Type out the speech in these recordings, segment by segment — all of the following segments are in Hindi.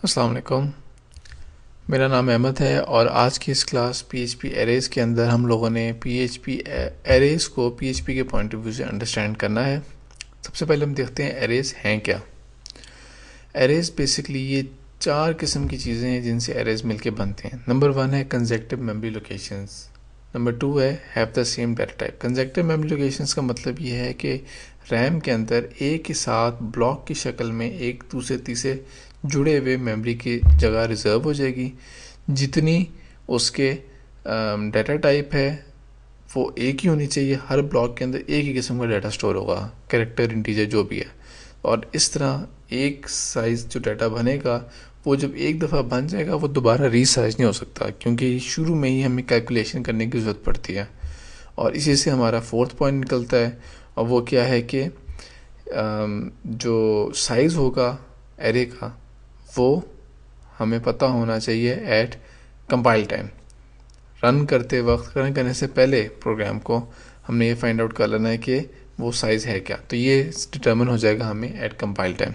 अस्सलाम वालेकुम। मेरा नाम अहमद है और आज की इस क्लास पीएचपी एरेज़ के अंदर हम लोगों ने पीएचपी एरेज़ को पीएचपी के पॉइंट ऑफ व्यू से अंडरस्टैंड करना है। सबसे पहले हम देखते हैं एरेज़ हैं क्या। एरेज़ बेसिकली ये चार किस्म की चीज़ें हैं जिनसे एरेज़ मिलके बनते हैं। नंबर 1 है कंसेक्टिव मेमोरी लोकेशंस। नंबर 2 है have the same data type. Consecutive memory locations का मतलब ये है कि रैम के अंदर एक ही साथ ब्लॉक की शक्ल में एक दूसरे तीसरे जुड़े हुए मेमोरी की जगह रिज़र्व हो जाएगी। जितनी उसके डाटा टाइप है वो एक ही होनी चाहिए। हर ब्लॉक के अंदर एक ही किस्म का डाटा स्टोर होगा, कैरेक्टर, इंटीजर जो भी है। और इस तरह एक साइज़ जो डाटा बनेगा वो जब एक दफ़ा बन जाएगा वो दोबारा रीसाइज नहीं हो सकता, क्योंकि शुरू में ही हमें कैलकुलेशन करने की ज़रूरत पड़ती है। और इसी से हमारा फोर्थ पॉइंट निकलता है, और वो क्या है कि जो साइज़ होगा एरे का वो हमें पता होना चाहिए एट कंपाइल टाइम। रन करने से पहले प्रोग्राम को हमने ये फाइंड आउट कर लेना है कि वो साइज़ है क्या, तो ये डिटर्मिन हो जाएगा हमें एट कंपाइल टाइम।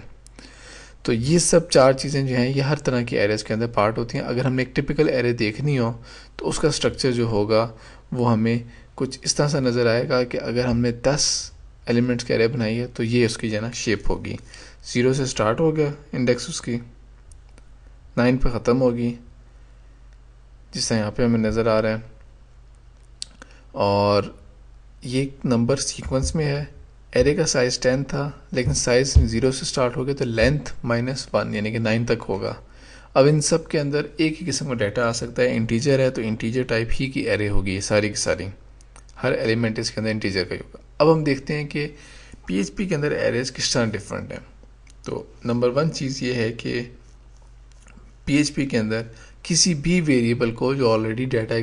तो ये सब चार चीज़ें जो हैं ये हर तरह की एरेज़ के अंदर पार्ट होती हैं। अगर हमने एक टिपिकल एरे देखनी हो तो उसका स्ट्रक्चर जो होगा वो हमें कुछ इस तरह से नज़र आएगा कि अगर हमने 10 एलिमेंट्स की एरे बनाई है तो ये उसकी जो है शेप होगी। 0 से स्टार्ट हो गया इंडेक्स उसकी, 9 पे ख़त्म होगी जिस तरह यहाँ पे हमें नज़र आ रहा है। और ये नंबर सीक्वेंस में है। एरे का साइज़ 10 था लेकिन साइज़ 0 से स्टार्ट हो गया तो लेंथ -1 यानी कि 9 तक होगा। अब इन सब के अंदर एक ही किस्म का डाटा आ सकता है। इंटीजर है तो इंटीजर टाइप ही की एरे होगी ये सारी की सारी, हर एलिमेंट इसके अंदर इंटीजर का ही होगा। अब हम देखते हैं कि पीएचपी के अंदर एरेज़ किस तरह डिफरेंट है। तो नंबर 1 चीज़ ये है कि पीएचपी के अंदर किसी भी वेरिएबल को जो ऑलरेडी डाटा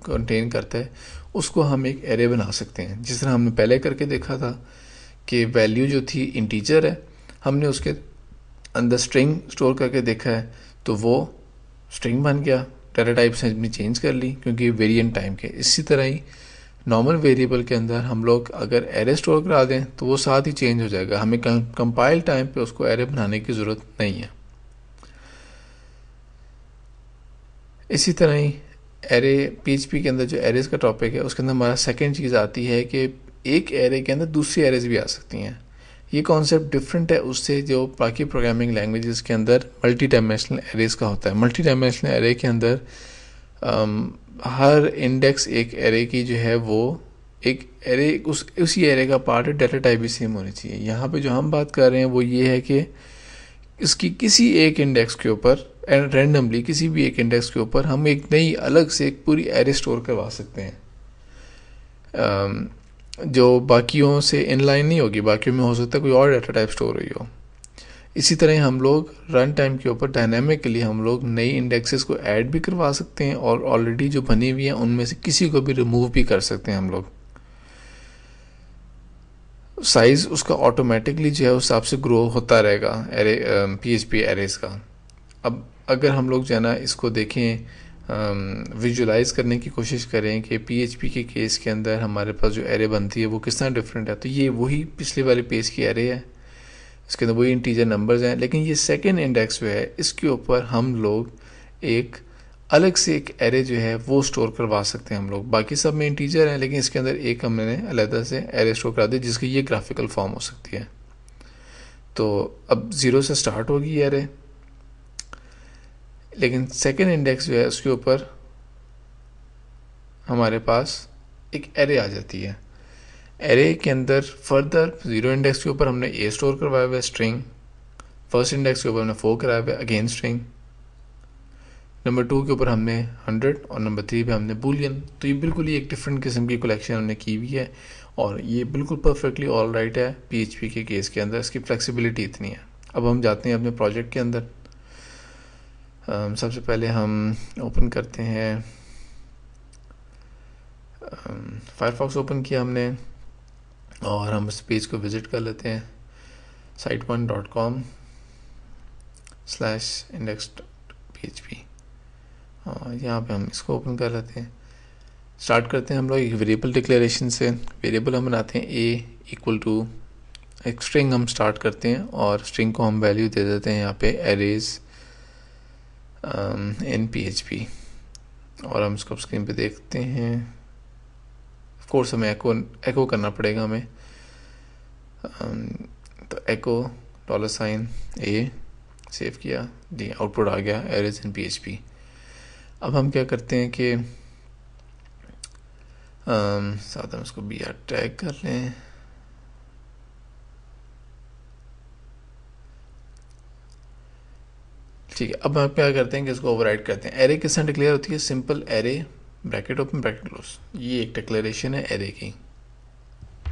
कंटेन करता है उसको हम एक एरे बना सकते हैं। जिस तरह हमने पहले करके देखा था कि वैल्यू जो थी इंटीजर है, हमने उसके अंदर स्ट्रिंग स्टोर करके देखा है तो वो स्ट्रिंग बन गया। डाटा टाइप से हमने चेंज कर ली क्योंकि वेरिएंट टाइम के। इसी तरह ही नॉर्मल वेरिएबल के अंदर हम लोग अगर एरे स्टोर करा दें तो वो साथ ही चेंज हो जाएगा, हमें कंपाइल टाइम पे उसको एरे बनाने की ज़रूरत नहीं है। इसी तरह ही एरे पीएचपी के अंदर जो एरेज का टॉपिक है उसके अंदर हमारा सेकंड चीज़ आती है कि एक एरे के अंदर दूसरी एरेज भी आ सकती हैं। ये कॉन्सेप्ट डिफरेंट है उससे जो बाकी प्रोग्रामिंग लैंग्वेजेस के अंदर मल्टी डायमेंशनल एरेज का होता है। मल्टी डायमेंशनल एरे के अंदर हर इंडेक्स एक एरे की जो है वो एक एरे उसी एरे का पार्ट है, डाटा टाइप भी सेम होनी चाहिए। यहाँ पे जो हम बात कर रहे हैं वो ये है कि इसकी किसी एक इंडेक्स के ऊपर रैंडमली किसी भी एक इंडेक्स के ऊपर हम एक नई अलग से एक पूरी एरे स्टोर करवा सकते हैं जो बाकियों से इनलाइन नहीं होगी। बाकियों में हो सकता है कोई और डाटा टाइप स्टोर हुई हो। इसी तरह हम लोग रन टाइम के ऊपर डायनामिकली हम लोग नई इंडेक्सेस को ऐड भी करवा सकते हैं और ऑलरेडी जो बनी हुई हैं उनमें से किसी को भी रिमूव भी कर सकते हैं हम लोग। साइज़ उसका ऑटोमेटिकली जो है उस हिसाब से ग्रो होता रहेगा एरे पीएचपी एरेज का। अब अगर हम लोग जो है ना इसको देखें, विजुलाइज करने की कोशिश करें कि पीएचपी के केस के अंदर हमारे पास जो एरे बनती है वो किस तरह डिफरेंट है, तो ये वही पिछले वाले पेज की एरे है, इसके अंदर वही इंटीजर नंबर्स हैं। लेकिन ये सेकेंड इंडेक्स जो है इसके ऊपर हम लोग एक अलग से एक एरे जो है वो स्टोर करवा सकते हैं हम लोग। बाकी सब में इंटीजर है लेकिन इसके अंदर एक हमने अलग से एरे स्टोर करा दी जिसकी ये ग्राफिकल फॉर्म हो सकती है। तो अब 0 से स्टार्ट होगी एरे, लेकिन सेकेंड इंडेक्स जो है उसके ऊपर हमारे पास एक एरे आ जाती है। एरे के अंदर फर्दर 0 इंडेक्स के ऊपर हमने ए स्टोर करवाया हुआ है स्ट्रिंग, फर्स्ट इंडेक्स के ऊपर हमने 4 कराया हुआ है अगेन स्ट्रिंग, नंबर 2 के ऊपर हमने 100 और नंबर 3 पे हमने बूलियन। तो ये बिल्कुल ही एक डिफरेंट किस्म की कलेक्शन हमने की हुई है और ये बिल्कुल परफेक्टली ऑल राइट है पीएचपी के केस के अंदर। इसकी फ्लेक्सिबिलिटी इतनी है। अब हम जाते हैं अपने प्रोजेक्ट के अंदर। सबसे पहले हम ओपन करते हैं फायरफॉक्स ओपन किया हमने और हम इस पेज को विज़िट कर लेते हैं site1.com/index.php। यहाँ पे हम इसको ओपन कर लेते हैं। स्टार्ट करते हैं हम लोग एक वेरिएबल डिक्लेरेशन से। वेरिएबल हम बनाते हैं a इक्वल टू एक स्ट्रिंग हम स्टार्ट करते हैं और स्ट्रिंग को हम वैल्यू दे देते हैं यहाँ पे एरेज इन PHP, और हम इसको स्क्रीन पे देखते हैं। ऑफ कोर्स हमें एको करना पड़ेगा हमें। तो एको $A सेव किया, जी आउटपुट आ गया एरेज इन PHP। अब हम क्या करते हैं कि साथ में इसको BR टैग कर लें। ठीक है, अब हम क्या करते हैं कि इसको ओवरराइड करते हैं। एरे किस तरह डिक्लेयर होती है? Simple array bracket open bracket close, ये एक डिक्लेरेशन है एरे की,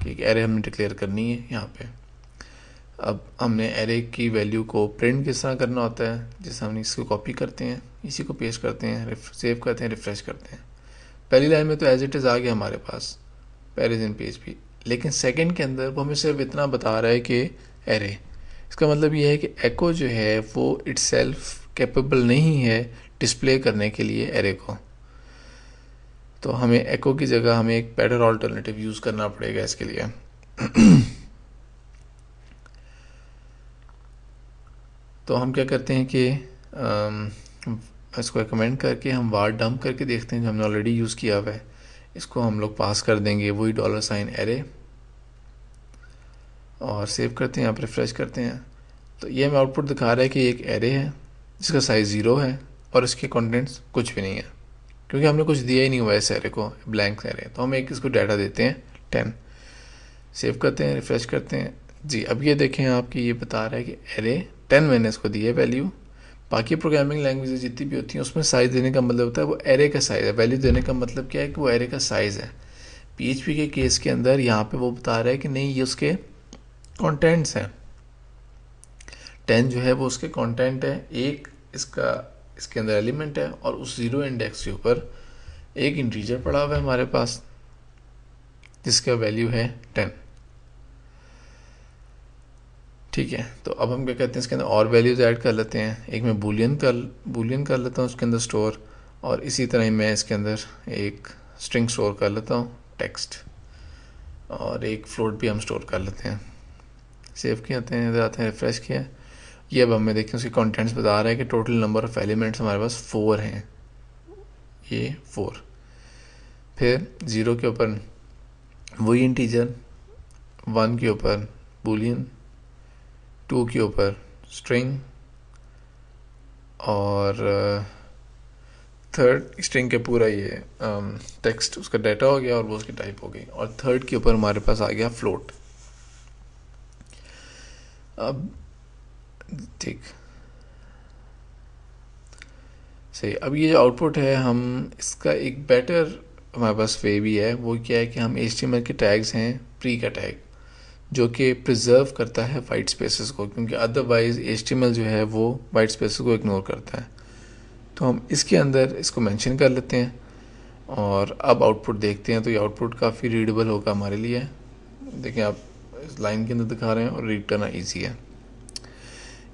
कि एरे हमने डिक्लेयर करनी है यहाँ पे। अब हमने एरे की वैल्यू को प्रिंट किस तरह करना होता है, जैसे हमने इसको कॉपी करते हैं, इसी को पेस्ट करते हैं, सेव करते हैं, रिफ्रेश करते हैं। पहली लाइन में तो एज इट इज़ आ गया हमारे पास एरेज इन PHP, लेकिन सेकंड के अंदर वो हमें सिर्फ इतना बता रहा है कि एरे। इसका मतलब ये है कि एको जो है वो इटसेल्फ कैपेबल नहीं है डिस्प्ले करने के लिए एरे को। तो हमें एको की जगह हमें एक बेटर ऑल्टरनेटिव यूज़ करना पड़ेगा इसके लिए। तो हम क्या करते हैं कि इसको रिकमेंड करके हम वार डंप करके देखते हैं, जो हमने ऑलरेडी यूज़ किया हुआ है। इसको हम लोग पास कर देंगे वही $एरे, और सेव करते हैं, यहाँ पर रिफ्रेश करते हैं। तो ये हमें आउटपुट दिखा रहा है कि एक एरे है जिसका साइज़ 0 है और इसके कंटेंट्स कुछ भी नहीं है, क्योंकि हमने कुछ दिया ही नहीं हुआ इस एरे को, ब्लैंक एरे। तो हम एक इसको डाटा देते हैं 10, सेव करते हैं, रिफ्रेश करते हैं। जी अब ये देखें आपकी, ये बता रहा है कि एरे 10 मैंने इसको दी है वैल्यू। बाकी प्रोग्रामिंग लैंग्वेजेस जितनी भी होती हैं उसमें साइज़ देने का मतलब होता है वो एरे का साइज़ है। वैल्यू देने का मतलब क्या है कि वो एरे का साइज़ है। PHP के केस के अंदर यहाँ पे वो बता रहा है कि नहीं, ये उसके कंटेंट्स हैं। 10 जो है वो उसके कंटेंट है, एक इसके अंदर एलिमेंट है, और उस 0 इंडेक्स के ऊपर एक इंटीजर पड़ा हुआ है हमारे पास जिसका वैल्यू है 10। ठीक है, तो अब हम क्या कहते हैं, इसके अंदर और वैल्यूज़ ऐड कर लेते हैं। एक मैं बूलियन कर लेता हूँ उसके अंदर स्टोर, और इसी तरह ही मैं इसके अंदर एक स्ट्रिंग स्टोर कर लेता हूँ टेक्स्ट, और एक फ्लोट भी हम स्टोर कर लेते हैं। सेव किए आते हैं, इधर आते हैं, रिफ्रेश किया। ये अब हमें देखें उसके कंटेंट्स बता रहा है कि टोटल नंबर ऑफ एलिमेंट्स हमारे पास 4 हैं, ये 4। फिर 0 के ऊपर वही इंटीजर, 1 के ऊपर बूलियन, 2 के ऊपर स्ट्रिंग, और थर्ड स्ट्रिंग के पूरा ये टेक्स्ट उसका डाटा हो गया और वो उसकी टाइप हो गई, और थर्ड के ऊपर हमारे पास आ गया फ्लोट। अब ठीक सही, अब ये जो आउटपुट है, हम इसका एक बेटर हमारे पास वे भी है। वो क्या है कि हम HTML के टैग्स हैं प्री का टैग, जो कि प्रिजर्व करता है वाइट स्पेसेस को, क्योंकि अदरवाइज HTML जो है वो वाइट स्पेसेस को इग्नोर करता है। तो हम इसके अंदर इसको मेंशन कर लेते हैं, और अब आउटपुट देखते हैं। तो ये आउटपुट काफ़ी रीडेबल होगा हमारे लिए। देखें आप, इस लाइन के अंदर दिखा रहे हैं और रीड करना ईजी है।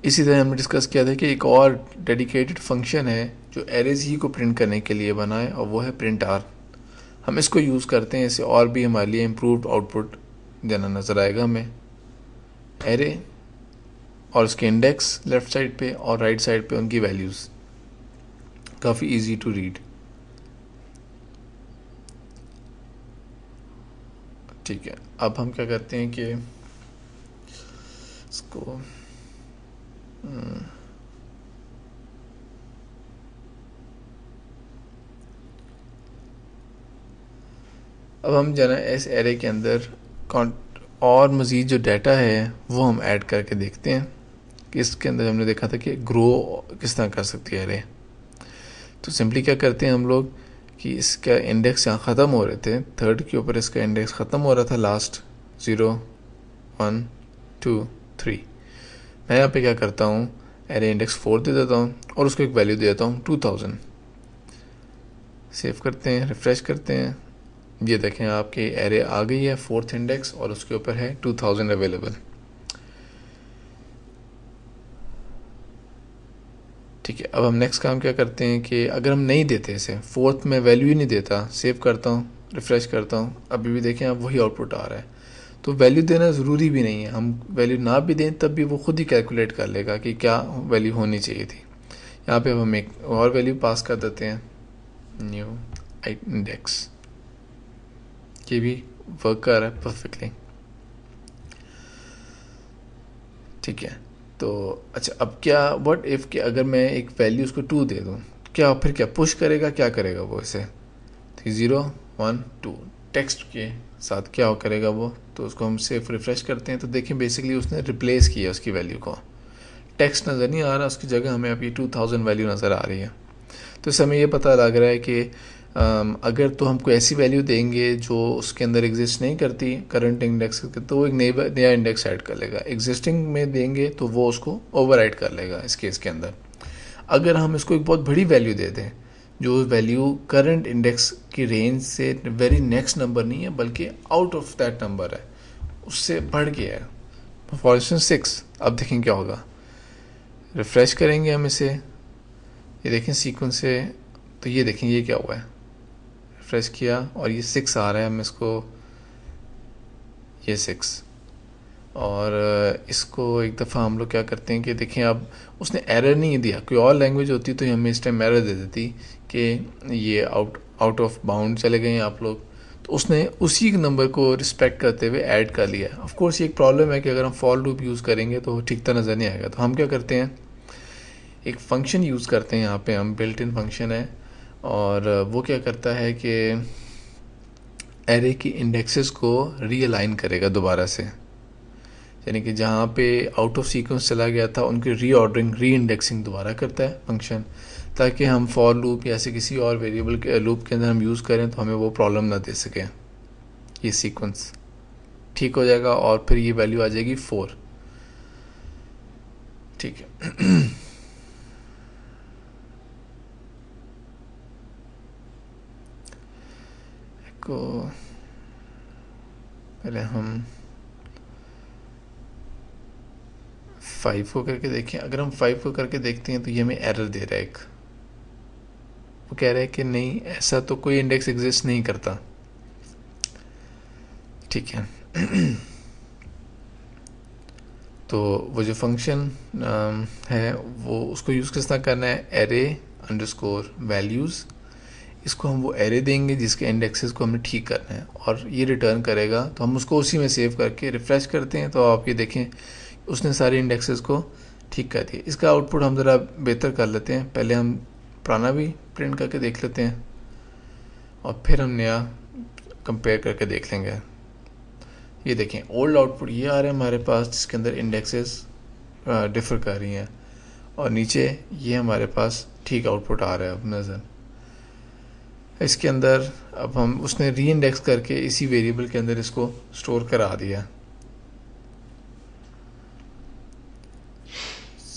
इसी तरह हमने डिस्कस किया था कि एक और डेडिकेटेड फंक्शन है जो एरेज ही को प्रिंट करने के लिए बना है, और वो है प्रिंट आर। हम इसको यूज़ करते हैं, इससे और भी हमारे लिए इम्प्रूव्ड आउटपुट देना नज़र आएगा हमें। एरे और उसके इंडेक्स लेफ़्ट साइड पे और राइट साइड पे उनकी वैल्यूज़, काफ़ी इजी टू रीड। ठीक है, अब हम क्या करते हैं कि इसको अब हम जो है इस एरे के अंदर और मज़ीद जो डाटा है वो हम ऐड करके देखते हैं कि इसके अंदर हमने देखा था कि ग्रो किस तरह कर सकती है एरे। तो सिंपली क्या करते हैं हम लोग कि इसका इंडेक्स यहाँ ख़त्म हो रहे थे, थर्ड के ऊपर इसका इंडेक्स ख़त्म हो रहा था, लास्ट 0 1 2 3। मैं यहाँ पे क्या करता हूँ, एरे इंडेक्स 4 दे देता हूँ और उसको एक वैल्यू दे देता हूँ 2000। सेव करते हैं, रिफ्रेश करते हैं। ये देखें आपके एरे आ गई है 4th इंडेक्स और उसके ऊपर है 2000 अवेलेबल। ठीक है, अब हम नेक्स्ट काम क्या करते हैं कि अगर हम नहीं देते इसे, 4th में वैल्यू ही नहीं देता, सेव करता हूँ, रिफ्रेश करता हूँ, अभी भी देखें आप वही आउटपुट आ रहा है। तो वैल्यू देना ज़रूरी भी नहीं है, हम वैल्यू ना भी दें तब भी वो खुद ही कैलकुलेट कर लेगा कि क्या वैल्यू होनी चाहिए थी। यहाँ पे अब हम एक और वैल्यू पास कर देते हैं, न्यू इंडेक्स। ये भी वर्क कर रहा है परफेक्टली। ठीक है, तो अच्छा अब क्या, व्हाट इफ़ कि अगर मैं एक वैल्यू उसको 2 दे दूँ, क्या फिर क्या पुश करेगा, क्या करेगा वो इसे? 0 1 2 टेक्स्ट के साथ क्या करेगा वो? तो उसको हम सिर्फ रिफ़्रेश करते हैं तो देखिए बेसिकली उसने रिप्लेस किया उसकी वैल्यू को। टेक्स्ट नज़र नहीं आ रहा, उसकी जगह हमें अभी 2000 वैल्यू नज़र आ रही है। तो इससे हमें ये पता लग रहा है कि अगर तो हमको ऐसी वैल्यू देंगे जो उसके अंदर एग्जिस्ट नहीं करती करंट इंडेक्स के, तो वो एक नया इंडेक्स ऐड कर लेगा। एग्जिस्टिंग में देंगे तो वो उसको ओवर कर लेगा इस केस के अंदर। अगर हम इसको एक बहुत बड़ी वैल्यू दे दें, जो वैल्यू करंट इंडेक्स की रेंज से वेरी नेक्स्ट नंबर नहीं है बल्कि आउट ऑफ दैट नंबर है, उससे बढ़ गया है, फॉर इंस्टेंस 6, अब देखें क्या होगा। रिफ़्रेश करेंगे हम इसे, ये देखें सीक्वेंस से, तो ये देखें ये क्या हुआ है। रिफ्रेश किया और ये 6 आ रहा है, हम इसको, ये 6, और इसको एक दफ़ा हम लोग क्या करते हैं कि देखें अब उसने एरर नहीं दिया। कोई और लैंग्वेज होती तो हमें इस टाइम एरर दे देती कि ये आउट ऑफ बाउंड चले गए हैं आप लोग। तो उसने उसी नंबर को रिस्पेक्ट करते हुए ऐड कर लिया। ऑफ कोर्स ये एक प्रॉब्लम है कि अगर हम फॉर लूप यूज़ करेंगे तो ठीक तरह नज़र नहीं आएगा। तो हम क्या करते हैं, एक फंक्शन यूज़ करते हैं, यहाँ पे हम बिल्ट इन फंक्शन है, और वो क्या करता है कि एरे की इंडेक्सेस को रीअलाइन करेगा दोबारा से, यानी कि जहाँ पे आउट ऑफ सीक्वेंस चला गया था उनकी रीऑर्डरिंग, री इंडेक्सिंग दोबारा करता है फंक्शन, ताकि हम फॉर लूप या ऐसे किसी और वेरिएबल के लूप के अंदर हम यूज़ करें तो हमें वो प्रॉब्लम ना दे सके। ये सीक्वेंस ठीक हो जाएगा और फिर ये वैल्यू आ जाएगी 4। ठीक है। को पहले हम 5 को करके देखें। अगर हम 5 को करके देखते हैं तो ये हमें एरर दे रहा है एक, वो कह रहा है कि नहीं ऐसा तो कोई इंडेक्स एग्जिस्ट नहीं करता। ठीक है। तो वो जो फंक्शन है वो उसको यूज़ किस तरह करना है, एरे अंडरस्कोर वैल्यूज़, इसको हम वो एरे देंगे जिसके इंडेक्सेस को हमने ठीक करना है और ये रिटर्न करेगा। तो हम उसको उसी में सेव करके रिफ़्रेश करते हैं तो आप ये देखें उसने सारे इंडेक्सेस को ठीक कर दिया। इसका आउटपुट हम ज़रा बेहतर कर लेते हैं, पहले हम पुराना भी प्रिंट करके देख लेते हैं और फिर हम नया कंपेयर करके देख लेंगे। ये देखें ओल्ड आउटपुट ये आ रहा है हमारे पास, जिसके अंदर इंडेक्सेस डिफ़र कर रही हैं, और नीचे ये हमारे पास ठीक आउटपुट आ रहा है अब नज़र। इसके अंदर अब हम उसने री इंडेक्स करके इसी वेरिएबल के अंदर इसको स्टोर करा दिया।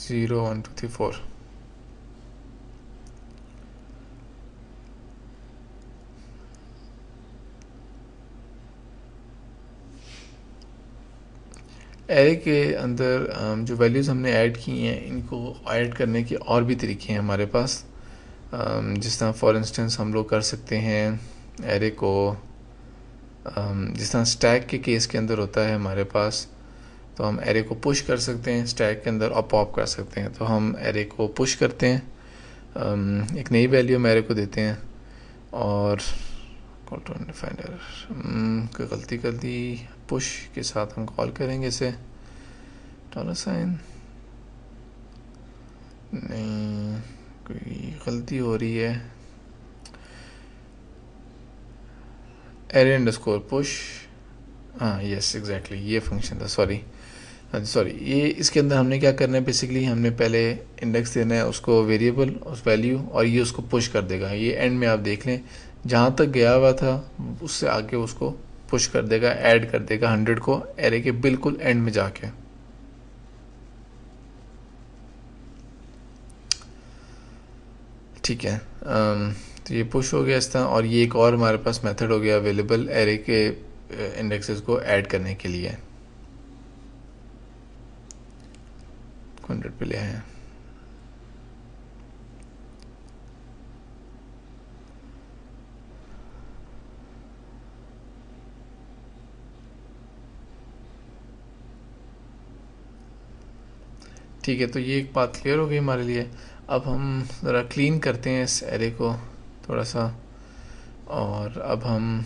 0 1 2 3 4। एरे के अंदर जो वैल्यूज़ हमने ऐड की हैं इनको ऐड करने के और भी तरीके हैं हमारे पास। जिस तरह फॉर इंस्टेंस हम लोग कर सकते हैं एरे को, जिस तरह स्टैक के केस के अंदर होता है हमारे पास, तो हम एरे को पुश कर सकते हैं स्टैक के अंदर और पॉप कर सकते हैं। तो हम एरे को पुश करते हैं, एक नई वैल्यू हम एरे को देते हैं और कॉल टू अनडिफाइंड एरर, कोई गलती कर दी, पुश के साथ हम कॉल करेंगे इसे, $, नहीं कोई गलती हो रही है, एरे अंडरस्कोर पुश, हाँ यस एग्जैक्टली ये फंक्शन था, सॉरी ये इसके अंदर हमने क्या करना है, बेसिकली हमने पहले इंडेक्स देना है उसको वेरिएबल उस वैल्यू, और ये उसको पुश कर देगा। ये एंड में आप देख लें जहाँ तक गया हुआ था उससे आगे उसको पुश कर देगा, ऐड कर देगा 100 को एरे के बिल्कुल एंड में जाके। ठीक है, तो ये पुश हो गया इस तरह, और ये एक और हमारे पास मेथड हो गया अवेलेबल एरे के इंडेक्सेस को ऐड करने के लिए। 100 पे ले आए। ठीक है, तो ये एक बात क्लियर हो गई हमारे लिए। अब हम ज़रा क्लीन करते हैं इस एरे को थोड़ा सा, और अब हम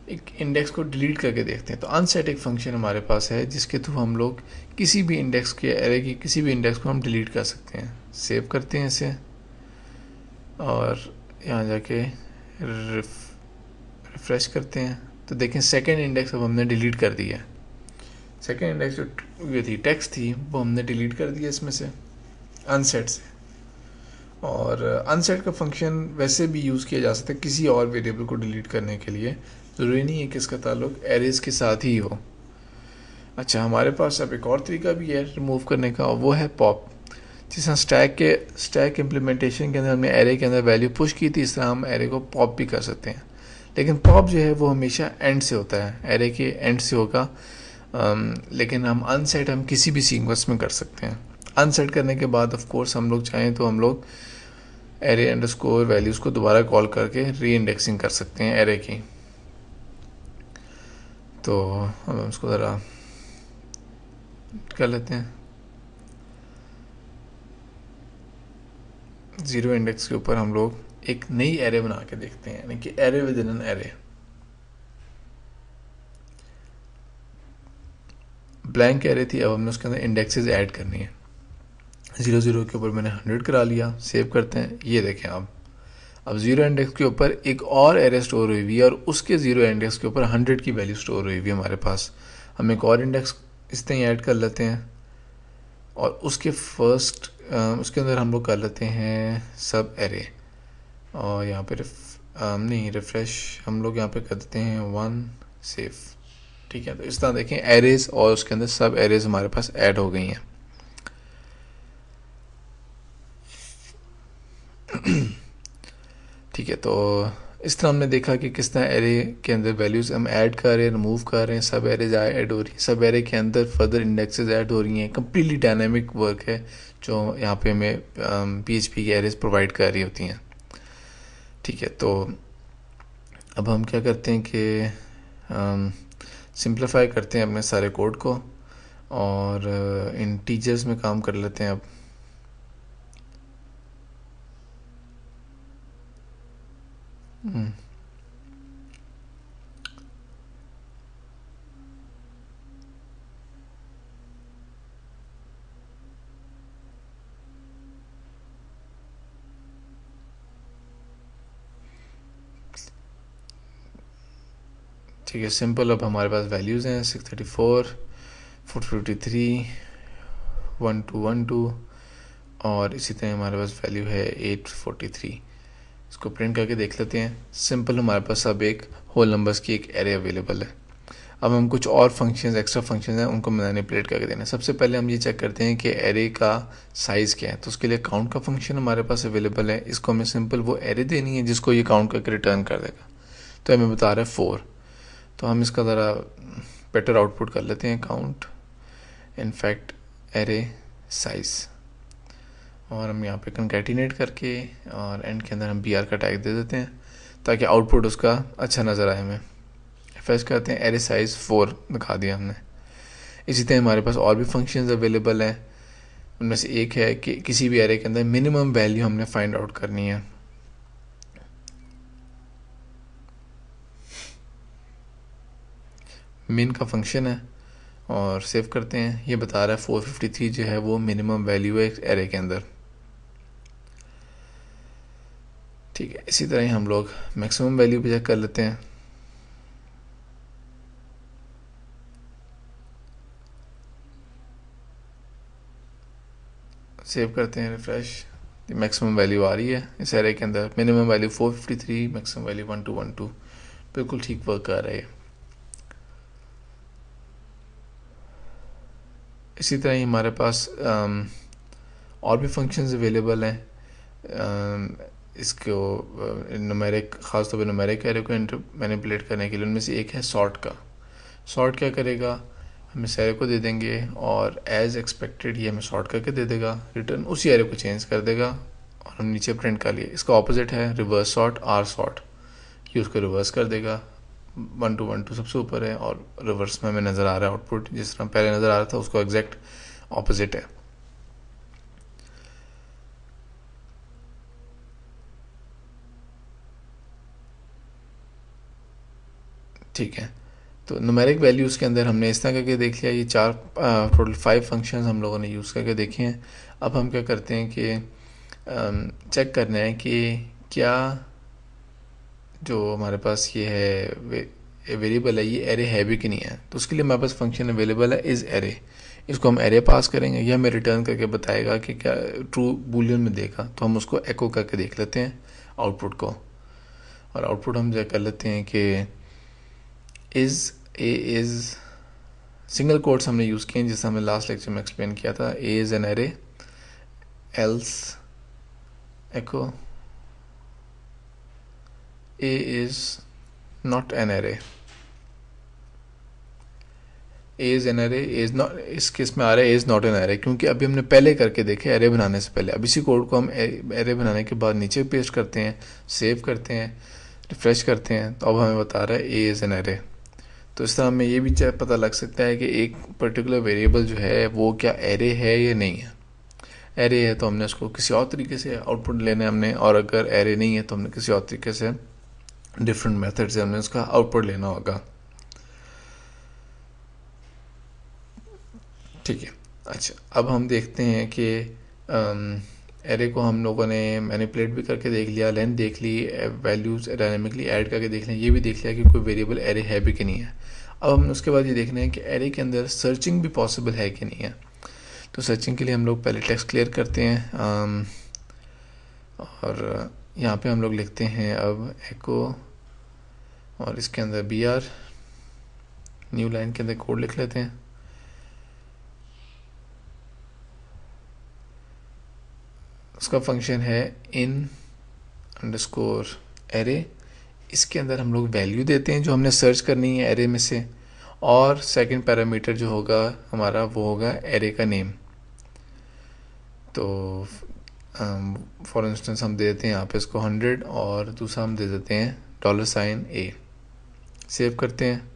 एक इंडेक्स को डिलीट करके देखते हैं। तो अनसेट एक फंक्शन हमारे पास है जिसके थ्रू हम लोग किसी भी इंडेक्स के एरे की किसी भी इंडेक्स को हम डिलीट कर सकते हैं। सेव करते हैं इसे और यहाँ जाके रिफ्रेश करते हैं तो देखें सेकंड इंडेक्स अब हमने डिलीट कर दिया है। सेकंड इंडेक्स जो ये थी टेक्स्ट थी वो हमने डिलीट कर दिया इसमें से अनसेट से। और अनसेट का फंक्शन वैसे भी यूज़ किया जा सकता है किसी और वेरिएबल को डिलीट करने के लिए, ज़रूरी नहीं है कि इसका ताल्लुक एरेज के साथ ही हो। अच्छा, हमारे पास अब एक और तरीका भी है रिमूव करने का, और वो है पॉप। जिस तरह स्टैक इम्प्लीमेंटेशन के अंदर हमने एरे के अंदर वैल्यू पुश की थी, इस तरह हम एरे को पॉप भी कर सकते हैं। लेकिन पॉप जो है वो हमेशा एंड से होता है, एरे के एंड से होगा। लेकिन हम अनसेट हम किसी भी सीक्वेंस में कर सकते हैं। अनसेट करने के बाद ऑफ कोर्स हम लोग चाहें तो हम लोग एरे अंडरस्कोर वैल्यूज़ को दोबारा कॉल करके री इंडेक्सिंग कर सकते हैं एरे की। तो हम उसको ज़रा कर लेते हैं। ज़ीरो इंडेक्स के ऊपर हम लोग एक नई एरे बना के देखते हैं, यानी कि array with in an array. Blank array थी, अब हमने उसके अंदर इंडेक्सेस ऐड करनी है। 0 के ऊपर मैंने 100 करा लिया। सेव करते हैं। ये देखें अब 0 इंडेक्स के ऊपर एक और एरे स्टोर हुई हुई है और उसके 0 इंडेक्स के ऊपर 100 की वैल्यू स्टोर हुई हुई है हमारे पास। हम एक और इंडेक्स इस तरह ऐड कर लेते हैं और उसके उसके अंदर हम लोग कर लेते हैं सब एरे, और यहाँ पे रिफ्रेश हम लोग यहाँ पे कर देते हैं 1 सेव। ठीक है, तो इस तरह देखें एरेज और उसके अंदर सब एरेज हमारे पास ऐड हो गई हैं। ठीक है, तो इस तरह हमने देखा कि किस तरह एरे के अंदर वैल्यूज़ हम ऐड कर रहे हैं, रिमूव कर रहे हैं, सब एरेज ऐड हो रही हैं, सब एरे के अंदर फर्दर इंडेक्सेस ऐड हो रही हैं। कम्प्लीटली डायनामिक वर्क है जो यहाँ पे हमें PHP की एरेज प्रोवाइड कर रही होती हैं। ठीक है, तो अब हम क्या करते हैं कि सिंप्लीफाई करते हैं अपने सारे कोड को और इन टीचर्स में काम कर लेते हैं। अब ठीक है, सिंपल। अब हमारे पास वैल्यूज़ हैं 634, 453, 1212 और इसी तरह हमारे पास वैल्यू है 843। इसको प्रिंट करके देख लेते हैं। सिंपल, हमारे पास अब एक होल नंबर्स की एक एरे अवेलेबल है। अब हम कुछ और फंक्शंस, एक्स्ट्रा फंक्शंस हैं, उनको मैनिपुलेट करके देना है। सबसे पहले हम ये चेक करते हैं कि एरे का साइज़ क्या है। तो उसके लिए काउंट का फंक्शन हमारे पास अवेलेबल है। इसको हमें सिंपल वो एरे देनी है जिसको ये काउंट करके रिटर्न कर देगा। तो हमें बता रहा है 4। तो हम इसका ज़रा बेटर आउटपुट कर लेते हैं, काउंट इनफैक्ट एरे साइज़, और हम यहाँ पे कंकैटिनेट करके और एंड के अंदर हम BR का टैग दे देते हैं ताकि आउटपुट उसका अच्छा नज़र आए हमें। रिफ्रेश करते हैं, एरे साइज़ 4 दिखा दिया हमने। इसी तरह हमारे पास और भी फंक्शंस अवेलेबल हैं। उनमें से एक है कि किसी भी एरे के अंदर मिनिमम वैल्यू हमने फाइंड आउट करनी है। मिन का फंक्शन है और सेव करते हैं। ये बता रहा है 453 जो है वो मिनिमम वैल्यू है एरे के अंदर। ठीक है, इसी तरह ही हम लोग मैक्सिमम वैल्यू भी चेक कर लेते हैं। सेव करते हैं, रिफ्रेश। मैक्सिमम वैल्यू आ रही है इस एरे के अंदर। मिनिमम वैल्यू 453, मैक्सिमम वैल्यू 1212, बिल्कुल ठीक वर्क कर रही है। इसी तरह ही हमारे पास और भी फंक्शंस अवेलेबल हैं इसको न्यूमेरिक, ख़ास तौर पर न्यूमेरिक एरे को मैनिपुलेट करने के लिए। उनमें से एक है सॉर्ट का। सॉर्ट क्या करेगा, हम इस एरे को दे देंगे और एज एक्सपेक्टेड ये हमें सॉर्ट करके दे देगा, रिटर्न उसी एरे को चेंज कर देगा और हम नीचे प्रिंट कर लिए। इसका ऑपोजिट है रिवर्स सॉर्ट, आर सॉर्ट, ये उसको रिवर्स कर देगा, 1212 सबसे ऊपर है और रिवर्स में हमें नज़र आ रहा है आउटपुट जिस तरह पहले नज़र आ रहा था उसको एग्जैक्ट ऑपोजिट है। ठीक है, तो न्यूमेरिक वैल्यूज़ के अंदर हमने इस तरह करके देख लिया। ये चार टोटल 5 फंक्शंस हम लोगों ने यूज़ करके देखे हैं। अब हम क्या करते हैं कि चेक करना है कि क्या जो हमारे पास ये है वेरिएबल है ये एरे है भी कि नहीं है। तो उसके लिए हमारे पास फंक्शन अवेलेबल है इज़ एरे। इसको हम एरे पास करेंगे, यह हमें रिटर्न करके बताएगा कि क्या ट्रू बूलियन में देगा। तो हम उसको एको करके देख लेते हैं आउटपुट को, और आउटपुट हम जो कर लेते हैं कि is A is single quotes हमने यूज़ किए हैं जिसे हमने लास्ट लेक्चर में एक्सप्लेन किया था। A is an array, else echo A is not an array. A is an array, A is not, इस केस में आ रहा है A is not an array क्योंकि अभी हमने पहले करके देखे एरे बनाने से पहले। अब इसी कोड को हम एरे बनाने के बाद नीचे पेस्ट करते हैं, सेव करते हैं, रिफ्रेश करते हैं, तो अब हमें बता रहा है ए इज़ एन एरे। तो इस तरह हमें ये भी पता लग सकता है कि एक पर्टिकुलर वेरिएबल जो है वो क्या एरे है या नहीं है। एरे है तो हमने उसको किसी और तरीके से आउटपुट लेना है हमने, और अगर एरे नहीं है तो हमने किसी और तरीके से डिफरेंट मेथड से हमने उसका आउटपुट लेना होगा। ठीक है, अच्छा अब हम देखते हैं कि एरे को हम लोगों ने मैनिपुलेट भी करके देख लिया, लेंथ देख ली, वैल्यूज़ डायनामिकली ऐड करके देख लिया, ये भी देख लिया कि कोई वेरिएबल एरे है भी कि नहीं है। अब हमने उसके बाद ये देखना है कि एरे के अंदर सर्चिंग भी पॉसिबल है कि नहीं है। तो सर्चिंग के लिए हम लोग पहले टेक्स्ट क्लियर करते हैं और यहाँ पे हम लोग लिखते हैं अब एको और इसके अंदर br, न्यू लाइन के अंदर कोड लिख लेते हैं। उसका फंक्शन है इन अंडरस्कोर एरे। इसके अंदर हम लोग वैल्यू देते हैं जो हमने सर्च करनी है एरे में से, और सेकंड पैरामीटर जो होगा हमारा वो होगा एरे का नेम। तो फॉर इंस्टेंस हम दे देते हैं यहाँ पे इसको 100 और दूसरा हम दे देते हैं $a। सेव करते हैं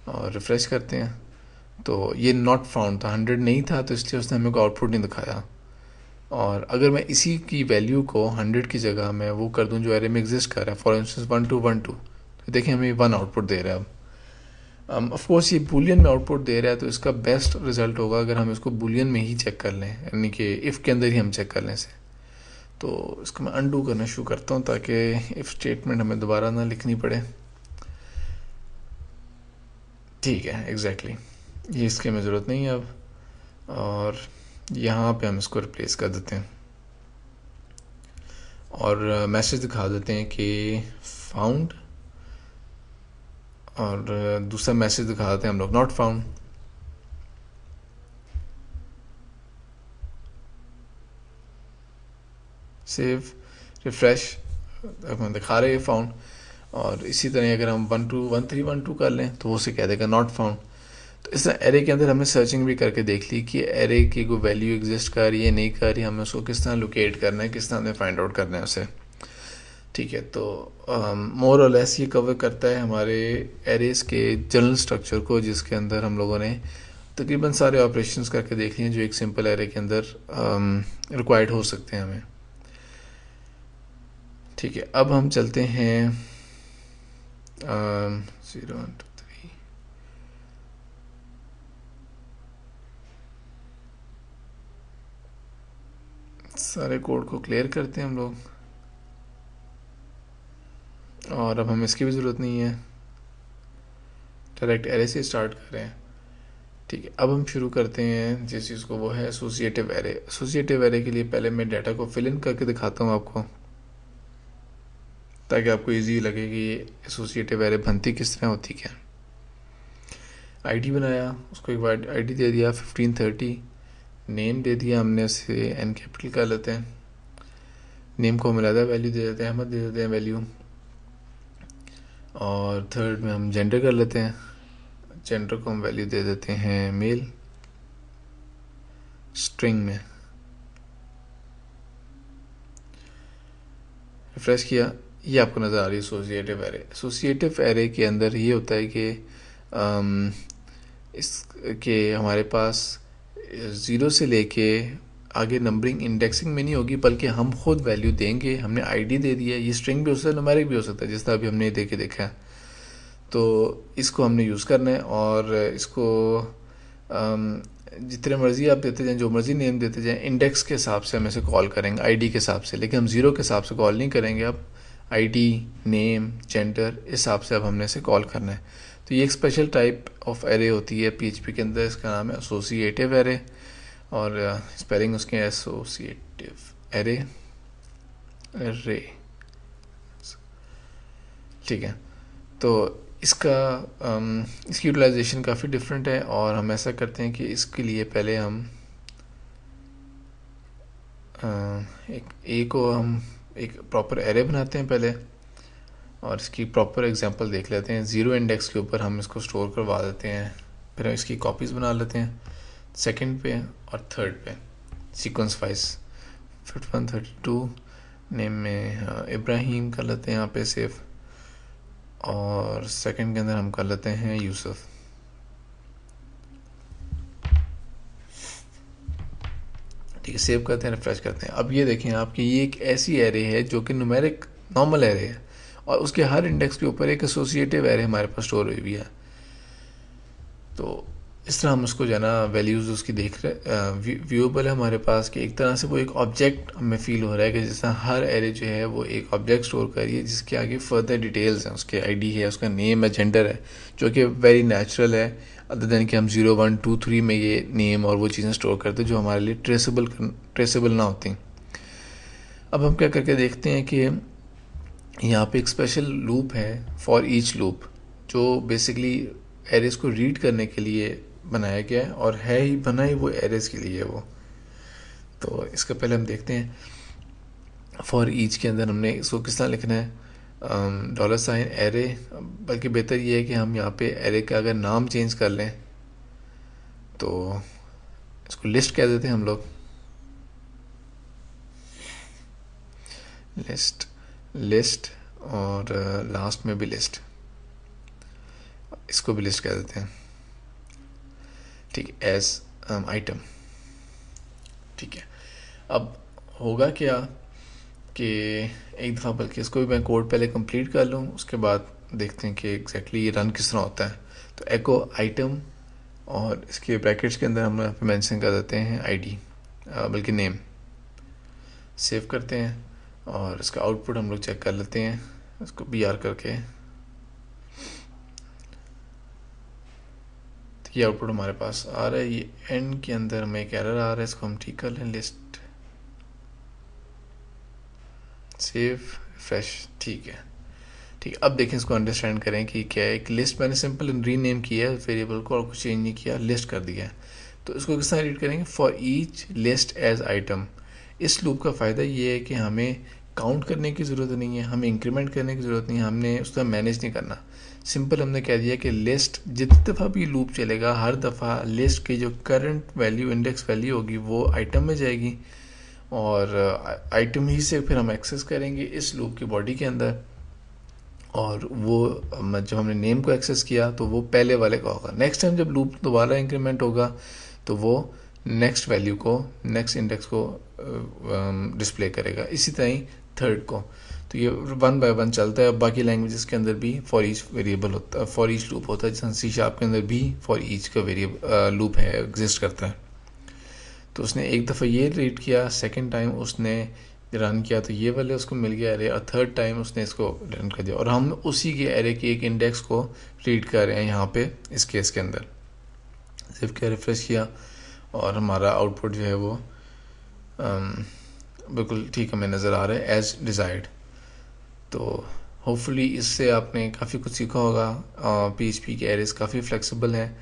और रिफ्रेश करते हैं। तो ये नॉट फाउंड था, 100 नहीं था, तो इसलिए उसने हमें को आउटपुट नहीं दिखाया। और अगर मैं इसी की वैल्यू को 100 की जगह मैं वो कर दूं जो एरे में एग्जिस्ट कर रहा है, फॉर इंस्टेंस 1212, तो देखिए हमें 1 आउटपुट दे रहा है। अब ऑफ कोर्स ये बूलियन में आउटपुट दे रहा है तो इसका बेस्ट रिजल्ट होगा अगर हम इसको बूलियन में ही चेक कर लें, यानी कि इफ़ के अंदर ही हम चेक कर लें इसे। तो इसको मैं अनडू करना शुरू करता हूँ ताकि इफ़ स्टेटमेंट हमें दोबारा ना लिखनी पड़े। ठीक है, एग्जैक्टली ये इसकी हमें ज़रूरत नहीं है अब, और यहाँ पे हम इसको रिप्लेस कर देते हैं और मैसेज दिखा देते हैं कि फाउंड, और दूसरा मैसेज दिखा देते हैं हम लोग नॉट फाउंड। सेव, रिफ्रेश, हमें दिखा रहे हैं फाउंड। और इसी तरह अगर हम 1312 कर लें तो वो उसे कह देगा नॉट फाउंड। तो इस तरह एरे के अंदर हमने सर्चिंग भी करके देख ली कि एरे की कोई वैल्यू एग्जिस्ट कर रही है नहीं कर रही, हमें उसको किस तरह लोकेट करना है, किस तरह हमें फाइंड आउट करना है उसे। ठीक है, तो मोर और लेस ये कवर करता है हमारे एरेज के जनरल स्ट्रक्चर को, जिसके अंदर हम लोगों ने तकरीबन सारे ऑपरेशंस करके देख लिए जो एक सिंपल एरे के अंदर रिक्वायर्ड हो सकते हैं हमें। ठीक है, अब हम चलते हैं 0 1 2 3। सारे कोड को क्लियर करते हैं हम लोग, और अब हमें इसकी भी ज़रूरत नहीं है, डायरेक्ट एरे से स्टार्ट कर रहे हैं। ठीक है, अब हम शुरू करते हैं जिस चीज़ को, वो है एसोसिएटिव एरे। एसोसिएटिव एरे के लिए पहले मैं डाटा को फिल इन करके दिखाता हूँ आपको, ताकि आपको इजी लगे कि एसोसिएटिव एरे बनती किस तरह होती क्या। आईडी बनाया, उसको एक बार आईडी दे दिया 1530, नेम दे दिया हमने, उसे एन कैपिटल कर लेते हैं। नेम को हम अलग वैल्यू दे देते हैं, अहमद दे देते हैं वैल्यू, और थर्ड में हम जेंडर कर लेते हैं। जेंडर को हम वैल्यू दे देते हैं मेल, स्ट्रिंग में। रिफ्रेश किया, ये आपको नज़र आ रही है एसोसिएटिव एरे। एसोसिएटिव एरे के अंदर ये होता है कि इसके हमारे पास ज़ीरो से लेके आगे नंबरिंग इंडेक्सिंग में नहीं होगी, बल्कि हम खुद वैल्यू देंगे। हमने आईडी दे दिया, ये स्ट्रिंग भी हो सकता है, न्यूमेरिक भी हो सकता है, जिस तरह अभी हमने देखा है। तो इसको हमने यूज़ करना है और इसको जितने मर्ज़ी आप देते जाएं, जो मर्ज़ी नेम देते जाएं, इंडेक्स के हिसाब से हम इसे कॉल करेंगे, आईडी के हिसाब से। लेकिन हम ज़ीरो के हिसाब से कॉल नहीं करेंगे। अब आईडी, नेम, जेंडर, इस हिसाब से अब हमने इसे कॉल करना है। तो ये एक स्पेशल टाइप ऑफ एरे होती है पीएचपी के अंदर, इसका नाम है एसोसिएटिव एरे, और स्पेलिंग उसके एसोसिएटिव एरे, रे, ठीक है। तो इसकी यूटिलाइजेशन काफ़ी डिफरेंट है, और हम ऐसा करते हैं कि इसके लिए पहले हम एक प्रॉपर एरे बनाते हैं पहले, और इसकी प्रॉपर एग्जांपल देख लेते हैं। ज़ीरो इंडेक्स के ऊपर हम इसको स्टोर करवा देते हैं, फिर हम इसकी कॉपीज़ बना लेते हैं सेकंड पे और थर्ड पे सीक्वेंस वाइज। 5132 नेम में इब्राहिम कर लेते हैं यहाँ पे सेव, और सेकंड के अंदर हम कर लेते हैं यूसुफ। ठीक है, सेव करते हैं, रिफ्रेश करते हैं। अब ये देखें आपकी, ये एक ऐसी एरे है जो कि न्यूमेरिक नॉर्मल एरे है, और उसके हर इंडेक्स के ऊपर एक एसोसिएटिव एरे हमारे पास स्टोर हुई हुई है। तो इस तरह हम उसको जो है ना वैल्यूज़ उसकी देख रहे, व्यूएबल है हमारे पास, कि एक तरह से वो एक ऑब्जेक्ट हमें फील हो रहा है कि जैसा हर एरे जो है वो एक ऑब्जेक्ट स्टोर कर रही है, जिसके आगे फर्दर डिटेल्स हैं, उसके आईडी है, उसका नेम है, जेंडर है, जो कि वेरी नेचुरल है, अदर देन कि हम 0 1 2 3 में ये नेम और वो चीज़ें स्टोर करते हैं जो हमारे लिए ट्रेसेबल ना होती। अब हम क्या करके देखते हैं कि यहाँ पे एक स्पेशल लूप है, फॉर ईच लूप, जो बेसिकली एरेज को रीड करने के लिए बनाया गया है, और है ही बना ही वो एरेज के लिए वो। तो इसका पहले हम देखते हैं फॉर ईच के अंदर हमने इसको किस तरह लिखना है, $, एरे, बल्कि बेहतर ये है कि हम यहाँ पे एरे का अगर नाम चेंज कर लें तो इसको लिस्ट कह देते हैं हम लोग, लिस्ट, और लास्ट में भी लिस्ट, इसको भी लिस्ट कह देते हैं, ठीक, एज आइटम। ठीक है, अब होगा क्या कि एक दफ़ा, बल्कि इसको भी मैं कोड पहले कंप्लीट कर लूँ, उसके बाद देखते हैं कि एग्जैक्टली ये रन किस तरह होता है। तो एको आइटम, और इसके ब्रैकेट्स के अंदर हम यहाँ पे मेंशन कर देते हैं आईडी, बल्कि नेम। सेव करते हैं, और इसका आउटपुट हम लोग चेक कर लेते हैं, इसको BR करके। ये आउटपुट हमारे पास आ रहा है। ये एंड के अंदर हमें एक एरर आ रहा है, इसको हम ठीक कर लें। लिस्ट, सेव, फ्रेश, ठीक है। ठीक, अब देखें, इसको अंडरस्टैंड करें कि क्या है। एक लिस्ट मैंने सिंपल रीनेम किया है वेरिएबल को, और कुछ चेंज नहीं किया, लिस्ट कर दिया है। तो इसको किस तरह रीड करेंगे, for each list as item. इस लूप का फ़ायदा ये है कि हमें काउंट करने की ज़रूरत नहीं है, हमें इंक्रीमेंट करने की ज़रूरत नहीं है, हमने उसका मैनेज नहीं करना। सिंपल हमने कह दिया कि लिस्ट जितनी दफ़ा भी लूप चलेगा, हर दफ़ा लिस्ट की जो करंट वैल्यू, इंडेक्स वैल्यू होगी, वो आइटम में जाएगी, और आइटम ही से फिर हम एक्सेस करेंगे इस लूप की बॉडी के अंदर। और वो जब हमने नेम को एक्सेस किया तो वो पहले वाले का होगा। नेक्स्ट टाइम जब लूप दोबारा इंक्रीमेंट होगा तो वो नेक्स्ट वैल्यू को, नेक्स्ट इंडेक्स को डिस्प्ले करेगा। इसी तरह ही थर्ड को। तो ये 1 बाय 1 चलता है। बाकी लैंग्वेजेस के अंदर भी फॉर ईच वेरिएबल होता है, फॉर ईच लूप होता है। जैसे C# के अंदर भी फॉर ईच का वेरिएबल लूप है, एग्जिस्ट करता है। तो उसने एक दफ़ा ये रीड किया, सेकंड टाइम उसने रन किया तो ये वाले उसको मिल गया एरे, और थर्ड टाइम उसने इसको रन कर दिया, और हम उसी के एरे के एक इंडेक्स को रीड कर रहे हैं यहाँ पे इस केस के अंदर। सिर्फ क्या रिफ्रेश किया और हमारा आउटपुट जो है वो बिल्कुल ठीक हमें नज़र आ रहा है एज डिज़ायर्ड। तो होपफुली इससे आपने काफ़ी कुछ सीखा होगा। PHP के एरेज काफ़ी फ्लेक्सिबल हैं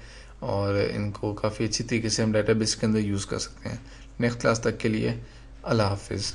और इनको काफ़ी अच्छी तरीके से हम डेटाबेस के अंदर यूज़ कर सकते हैं। नेक्स्ट क्लास तक के लिए अल्लाह हाफिज़।